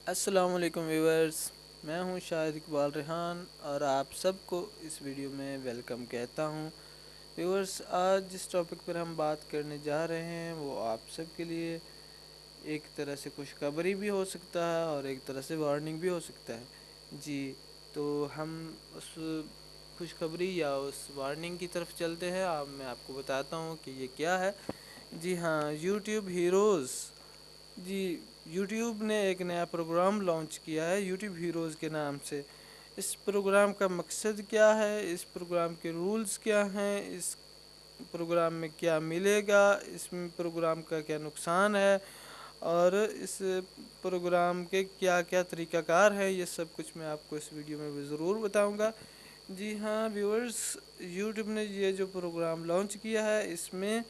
السلام علیکم ویورز، میں ہوں شاہد اقبال ریحان اور آپ سب کو اس ویڈیو میں ویلکم کہتا ہوں۔ ویورز، آج جس ٹاپک پر ہم بات کرنے جا رہے ہیں وہ آپ سب کے لیے ایک طرح سے خوشخبری بھی ہو سکتا ہے اور ایک طرح سے وارننگ بھی ہو سکتا ہے۔ جی، تو ہم اس خوشخبری یا اس وارننگ کی طرف چلتے ہیں۔ میں آپ کو بتاتا ہوں کہ یہ کیا ہے۔ جی ہاں، یوٹیوب ہیروز۔ جی، یوٹیوب نے ایک نیا پروگرام لانچ کیا ہے یوٹیوب ہیروز کے نام سے۔ اس پروگرام کا مقصد کیا ہے، اس پروگرام کے رولز کیا ہیں، اس پروگرام میں کیا ملے گا، اس پروگرام کا کیا نقصان ہے اور اس پروگرام کے کیا کیا طریقہ کار ہے، یہ سب کچھ میں آپ کو اس ویڈیو میں بھی ضرور بتاؤں گا۔ جی ہاں ویورز، یوٹیوب نے یہ جو پروگرام لانچ کیا ہے اس میں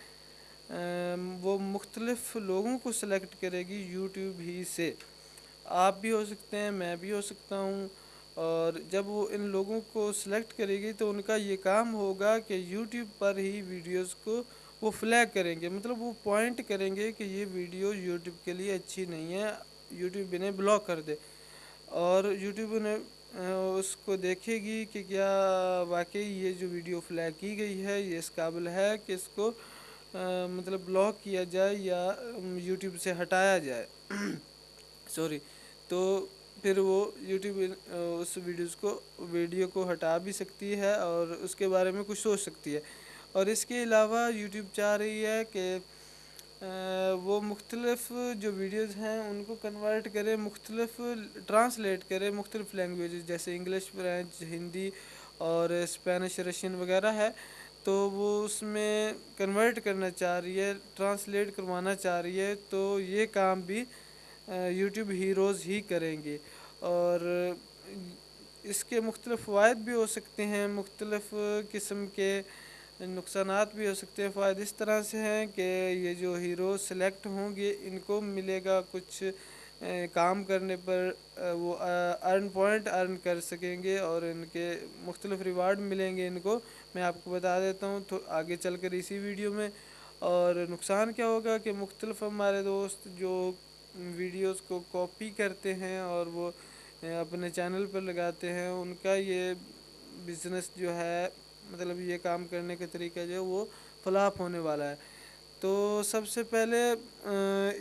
وہ مختلف لوگوں کو سلیکٹ کرے گی یوٹیوب ہی سے۔ آپ بھی ہو سکتے ہیں، میں بھی ہو سکتا ہوں، اور جب وہ ان لوگوں کو سلیکٹ کرے گی تو ان کا یہ کام ہوگا کہ یوٹیوب پر ہی ویڈیوز کو وہ فلیگ کریں گے، مطلب وہ پوائنٹ کریں گے کہ یہ ویڈیو یوٹیوب کے لیے اچھی نہیں ہے، یوٹیوب انہیں بلاک کر دے۔ اور یوٹیوب نے اس کو دیکھے گی کہ کیا واقعی یہ جو ویڈیو فلیگ کی گئی ہے یہ اس قابل ہے کہ اس کو مطلب بلاک کیا جائے یا یوٹیوب سے ہٹایا جائے۔ سوری، تو پھر وہ یوٹیوب اس ویڈیو کو ہٹا بھی سکتی ہے اور اس کے بارے میں کچھ سوچ سکتی ہے۔ اور اس کے علاوہ یوٹیوب چاہ رہی ہے کہ وہ مختلف جو ویڈیوز ہیں ان کو کنورٹ کرے، مختلف ٹرانسلیٹ کرے مختلف لینگویجز جیسے انگلش، فرینچ، ہندی اور اسپینش، رشین وغیرہ ہے، تو وہ اس میں کنورٹ کرنا چاہ رہی ہے، ٹرانسلیٹ کروانا چاہ رہی ہے، تو یہ کام بھی یوٹیوب ہیروز ہی کریں گے۔ اور اس کے مختلف فوائد بھی ہو سکتے ہیں، مختلف قسم کے نقصانات بھی ہو سکتے ہیں۔ فوائد اس طرح سے ہیں کہ یہ جو ہیروز سلیکٹ ہوں گے ان کو ملے گا کچھ کام کرنے پر وہ پوائنٹ ارن کر سکیں گے اور ان کے مختلف ریوارڈ ملیں گے ان کو، میں آپ کو بتا دیتا ہوں تو آگے چل کر اسی ویڈیو میں۔ اور نقصان کیا ہوگا کہ مختلف ہمارے دوست جو ویڈیوز کو کاپی کرتے ہیں اور وہ اپنے چینل پر لگاتے ہیں، ان کا یہ بزنس جو ہے، مطلب یہ کام کرنے کا طریقہ جو ہے وہ فلاپ ہونے والا ہے۔ تو سب سے پہلے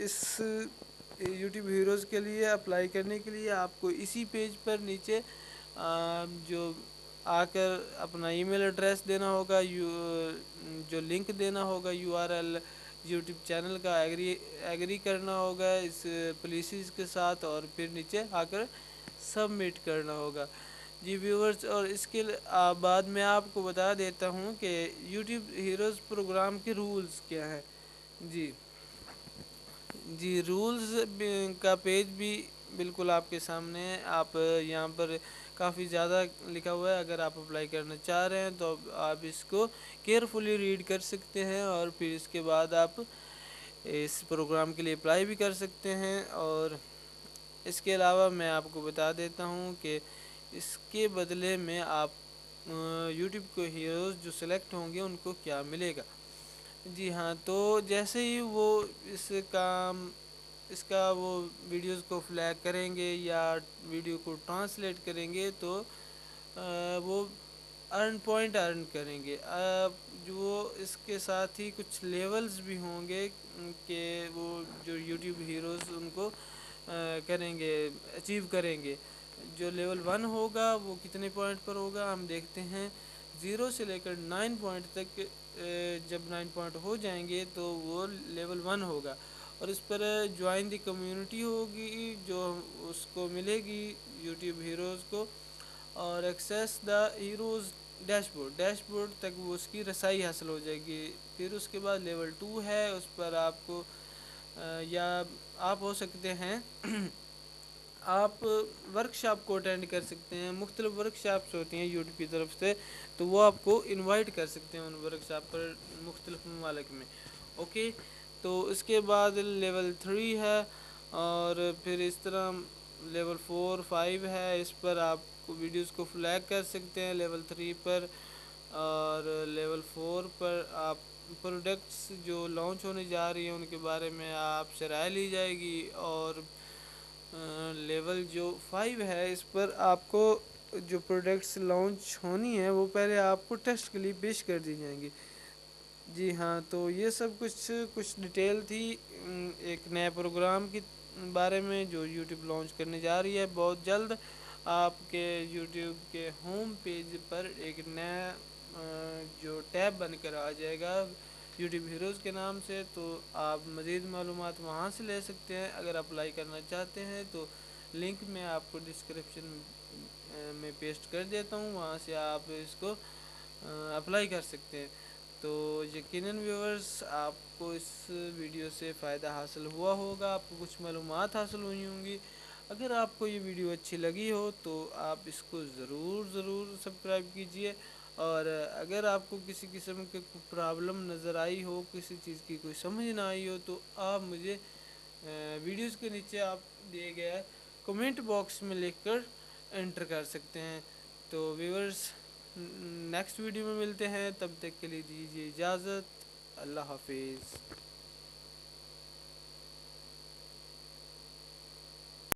اس یوٹیوب ہیروز کے لیے اپلائی کرنے کے لیے آپ کو اسی پیج پر نیچے جو آ کر اپنا ای میل ایڈریس دینا ہوگا، جو لنک دینا ہوگا URL یوٹیوب چینل کا ایگری کرنا ہوگا اس پالیسیز کے ساتھ، اور پھر نیچے آ کر سبمٹ کرنا ہوگا۔ جی ویورز، اور اس کے بعد میں آپ کو بتا دیتا ہوں کہ یوٹیوب ہیروز پروگرام کے رولز کیا ہیں۔ جی رولز کا پیج بھی بالکل آپ کے سامنے ہے۔ آپ یہاں پر کافی زیادہ لکھا ہوا ہے، اگر آپ اپلائی کرنا چاہ رہے ہیں تو آپ اس کو کیئرفلی ریڈ کر سکتے ہیں اور پھر اس کے بعد آپ اس پروگرام کے لیے اپلائی بھی کر سکتے ہیں۔ اور اس کے علاوہ میں آپ کو بتا دیتا ہوں کہ اس کے بدلے میں آپ یوٹیوب کو ہیروز جو سلیکٹ ہوں گے ان کو کیا ملے گا۔ جی ہاں، تو جیسے ہی وہ اس کا وہ ویڈیوز کو فلیگ کریں گے یا ویڈیو کو ٹرانسلیٹ کریں گے تو وہ پوائنٹ ارن کریں گے۔ جو اس کے ساتھ ہی کچھ لیولز بھی ہوں گے کہ وہ جو یوٹیوب ہیروز ان کو کریں گے، اچیو کریں گے۔ جو لیول 1 ہوگا وہ کتنے پوائنٹ پر ہوگا ہم دیکھتے ہیں، 0 سے لے کر 9 پوائنٹ تک۔ جب 9 پوائنٹ ہو جائیں گے تو وہ لیول 1 ہوگا، اور اس پر جوائن دی کمیونٹی ہوگی جو اس کو ملے گی یوٹیوب ہیروز کو، اور access the heroes dash board تک وہ اس کی رسائی حاصل ہو جائے گی۔ پھر اس کے بعد لیول 2 ہے، اس پر آپ کو یا آپ ہو سکتے ہیں آپ ورکشاپ کو اٹینڈ کر سکتے ہیں، مختلف ورکشاپس ہوتی ہیں یوٹیوب کی طرف سے، تو وہ آپ کو انوائٹ کر سکتے ہیں ان ورکشاپ پر مختلف ممالک میں۔ اوکے، تو اس کے بعد لیول 3 ہے، اور پھر اس طرح لیول 4 5 ہے، اس پر آپ کو ویڈیوز کو فلیگ کر سکتے ہیں لیول 3 پر، اور لیول 4 پر آپ پروڈکٹس جو لانچ ہونے جا رہی ہیں ان کے بارے میں آپ سے رائے لی جائے گی، اور لیول جو 5 ہے اس پر آپ کو جو پروڈکٹس لانچ ہونی ہے وہ پہلے آپ کو ٹیسٹ کے لیے پیش کر دی جائیں گی. جی ہاں، تو یہ سب کچھ ڈیٹیل تھی ایک نئے پروگرام کی بارے میں جو یوٹیوب لانچ کرنے جا رہی ہے بہت جلد. آپ کے یوٹیوب کے ہوم پیج پر ایک نیا جو ٹیب بن کر آ جائے گا یوٹیوب ہیروز کے نام سے، تو آپ مزید معلومات وہاں سے لے سکتے ہیں. اگر اپلائی کرنا چاہتے ہیں تو لنک میں آپ کو ڈسکرپشن میں پیسٹ کر دیتا ہوں، وہاں سے آپ اس کو اپلائی کر سکتے ہیں. تو یقیناً ویورز آپ کو اس ویڈیو سے فائدہ حاصل ہوا ہوگا، آپ کو کچھ معلومات حاصل ہوئی ہوں گی. اگر آپ کو یہ ویڈیو اچھی لگی ہو تو آپ اس کو ضرور سبسکرائب کیجئے. اور اگر آپ کو کسی قسم کے پرابلم نظر آئی ہو، کسی چیز کی کوئی سمجھ نہ آئی ہو، تو آپ مجھے ویڈیوز کے نیچے آپ دیے گئے کمنٹ باکس میں لکھ کر انٹر کر سکتے ہیں. تو ویورز نیکسٹ ویڈیو میں ملتے ہیں، تب تک کے لیے دیجیے اجازت. اللہ حافظ.